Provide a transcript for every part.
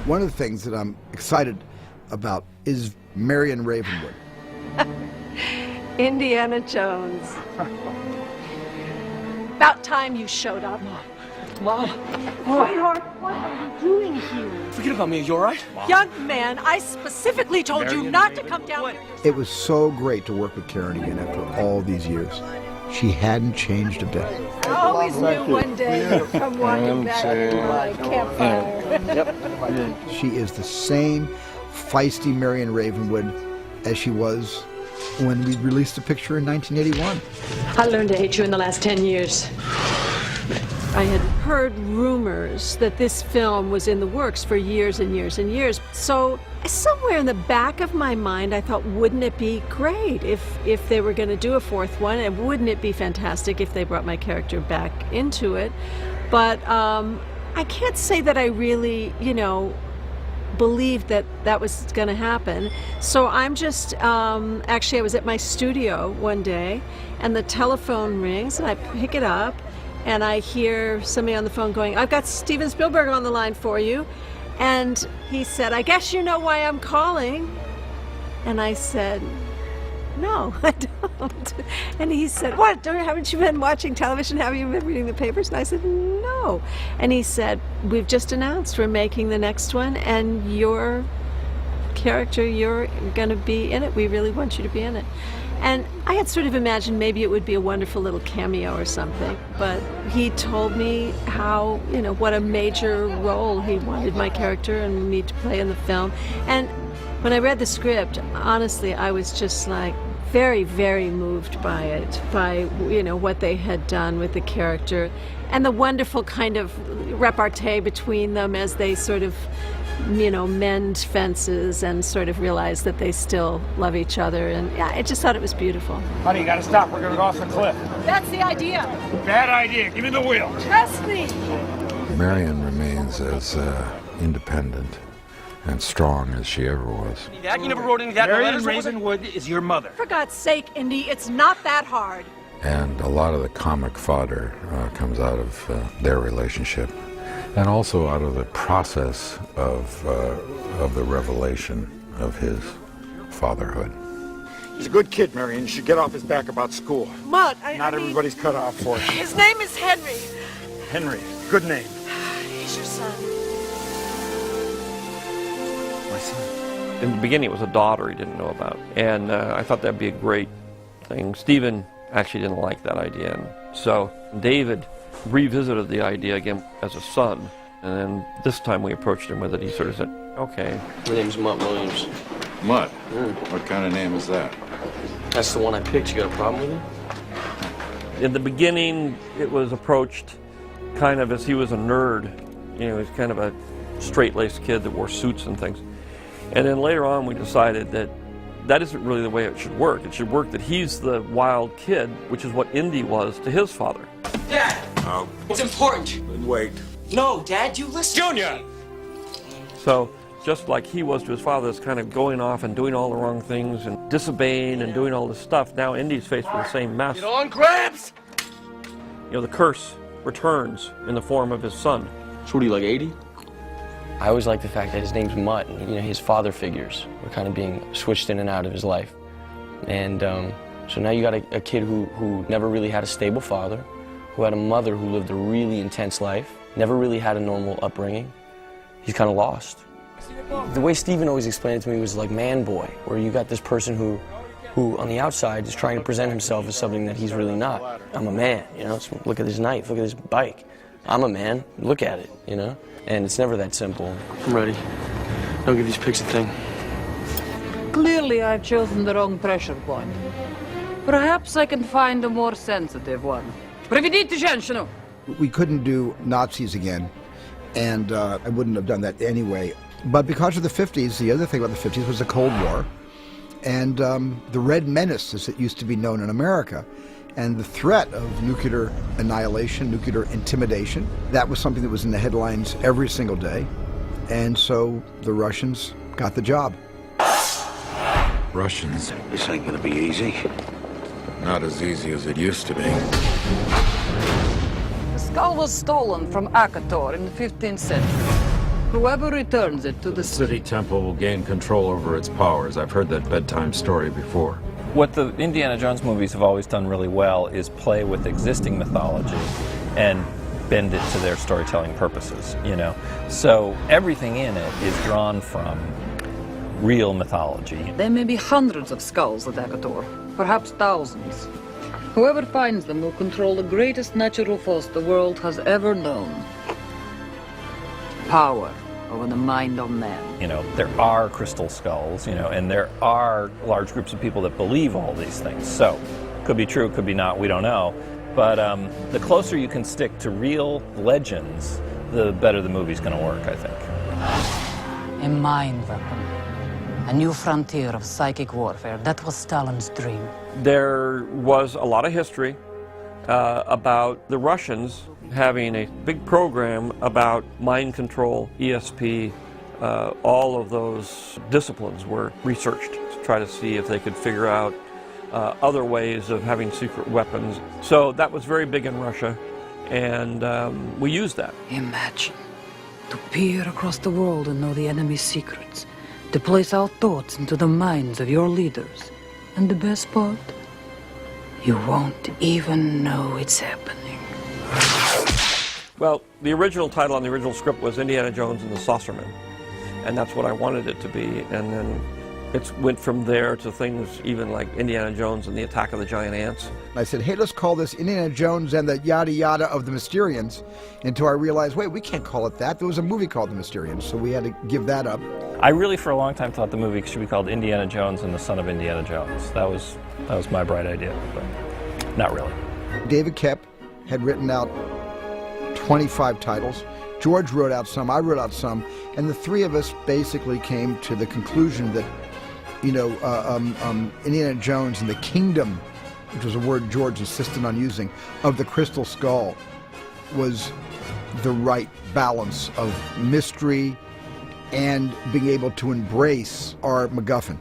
One of the things that I'm excited about is Marion Ravenwood. Indiana Jones. About time you showed up. Mom. Sweetheart, what are you doing here? Forget about me. You all right? Mom. Young man, I specifically told you not to come down here. It was so great to work with Karen again after all these years. She hadn't changed a bit. I always knew one day you'd come walking back to my campfire. She is the same feisty Marion Ravenwood as she was when we released the picture in 1981. I learned to hate you in the last 10 years. I had heard rumors that this film was in the works for years and years and years. So somewhere in the back of my mind, I thought, wouldn't it be great if they were going to do a fourth one? And wouldn't it be fantastic if they brought my character back into it? But I can't say that I really, believed that that was going to happen. So I'm just, actually I was at my studio one day and the telephone rings and I pick it up and I hear somebody on the phone going, "I've got Steven Spielberg on the line for you." And he said, "I guess you know why I'm calling." And I said, "No, I don't." And he said, "What, haven't you been watching television? Haven't you been reading the papers?" And I said, "No." And he said, "We've just announced we're making the next one and your character, you're going to be in it. We really want you to be in it." And I had sort of imagined maybe it would be a wonderful little cameo or something, but he told me how, what a major role he wanted my character and me to play in the film. And when I read the script, honestly, I was just like very, very moved by it, by, what they had done with the character and the wonderful kind of repartee between them as they sort of mend fences and sort of realize that they still love each other. And yeah, I just thought it was beautiful. Honey, you gotta stop. We're gonna go off the cliff. That's the idea. Bad idea. Give me the wheel. Trust me. Marion remains as independent and strong as she ever was. Dad, you never wrote any of that in the Marion letters? Ravenwood is your mother. For God's sake, Indy, it's not that hard. And a lot of the comic fodder comes out of their relationship, and also out of the process of the revelation of his fatherhood. He's a good kid, Marion. You should get off his back about school. Mutt, Not everybody's cut off for it. His name is Henry. Henry, good name. He's your son. My son. In the beginning, it was a daughter he didn't know about, and I thought that'd be a great thing. Stephen actually didn't like that idea, and so David revisited the idea again as a son, and then this time we approached him with it. He sort of said, "Okay." My name's Mutt Williams. Mutt? What kind of name is that? That's the one I picked. You got a problem with it? In the beginning, it was approached kind of as he was a nerd. He was kind of a straight-laced kid that wore suits and things. And then later on, we decided that that isn't really the way it should work. It should work that he's the wild kid, which is what Indy was to his father. Dad! It's important. Wait. No, Dad, you listen. Junior! So just like he was to his father, is kind of going off and doing all the wrong things and disobeying and doing all this stuff. Now Indy's faced with the same mess. Get on, Gramps! The curse returns in the form of his son. So what are you, like 80? I always like the fact that his name's Mutt, and his father figures were kind of being switched in and out of his life. And so now you got a kid who never really had a stable father, who had a mother who lived a really intense life, never really had a normal upbringing. He's kind of lost. The way Stephen always explained it to me was like man boy, where you got this person who on the outside is trying to present himself as something that he's really not. I'm a man, so look at this knife, look at this bike. I'm a man, look at it, And it's never that simple. I'm ready. Don't give these pics a thing. Clearly I've chosen the wrong pressure point. Perhaps I can find a more sensitive one. Приведите женщину! We couldn't do Nazis again, and I wouldn't have done that anyway. But because of the 50s, the other thing about the 50s was the Cold War, and the Red Menace, as it used to be known in America, and the threat of nuclear annihilation, nuclear intimidation. That was something that was in the headlines every single day, and so the Russians got the job. Russians? This ain't gonna be easy. Not as easy as it used to be. The skull was stolen from Akator in the 15th century. Whoever returns it to the City Temple will gain control over its powers. I've heard that bedtime story before. What the Indiana Jones movies have always done really well is play with existing mythology and bend it to their storytelling purposes, you know. So everything in it is drawn from real mythology. There may be hundreds of skulls at Agator, perhaps thousands. Whoever finds them will control the greatest natural force the world has ever known. Power over the mind of man. You know, there are crystal skulls, you know, and there are large groups of people that believe all these things. So, could be true, could be not, we don't know. But the closer you can stick to real legends, the better the movie's going to work, I think. A mind weapon. A new frontier of psychic warfare. That was Stalin's dream. There was a lot of history about the Russians having a big program about mind control, ESP, all of those disciplines were researched to try to see if they could figure out other ways of having secret weapons. So that was very big in Russia, and we used that. Imagine, to peer across the world and know the enemy's secrets, to place our thoughts into the minds of your leaders. And the best part? You won't even know it's happening. Well, the original title on the original script was Indiana Jones and the Saucerman, and that's what I wanted it to be. And then it went from there to things even like Indiana Jones and the Attack of the Giant Ants. I said, hey, let's call this Indiana Jones and the yada yada of the Mysterians, until I realized, wait, we can't call it that. There was a movie called The Mysterians, so we had to give that up. I really, for a long time, thought the movie should be called Indiana Jones and the Son of Indiana Jones. That was my bright idea, but not really. David Koepp had written out 25 titles. George wrote out some, I wrote out some, and the three of us basically came to the conclusion that, you know, Indiana Jones and the Kingdom, which was a word George insisted on using, of the Crystal Skull was the right balance of mystery and being able to embrace our MacGuffin.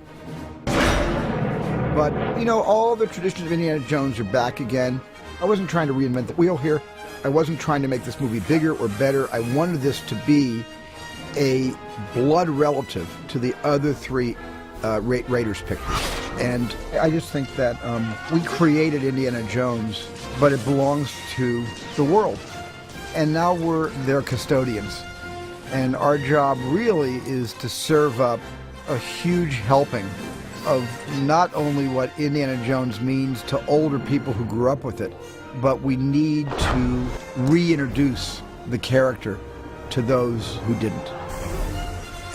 But, you know, all the traditions of Indiana Jones are back again. I wasn't trying to reinvent the wheel here. I wasn't trying to make this movie bigger or better. I wanted this to be a blood relative to the other three Raiders pictures. And I just think that we created Indiana Jones, but it belongs to the world. And now we're their custodians. And our job really is to serve up a huge helping of not only what Indiana Jones means to older people who grew up with it, but we need to reintroduce the character to those who didn't.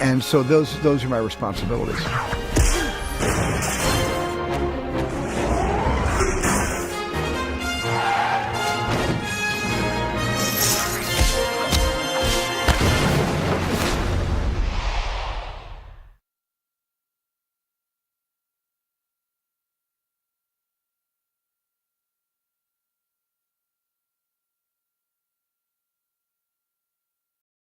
And so those are my responsibilities.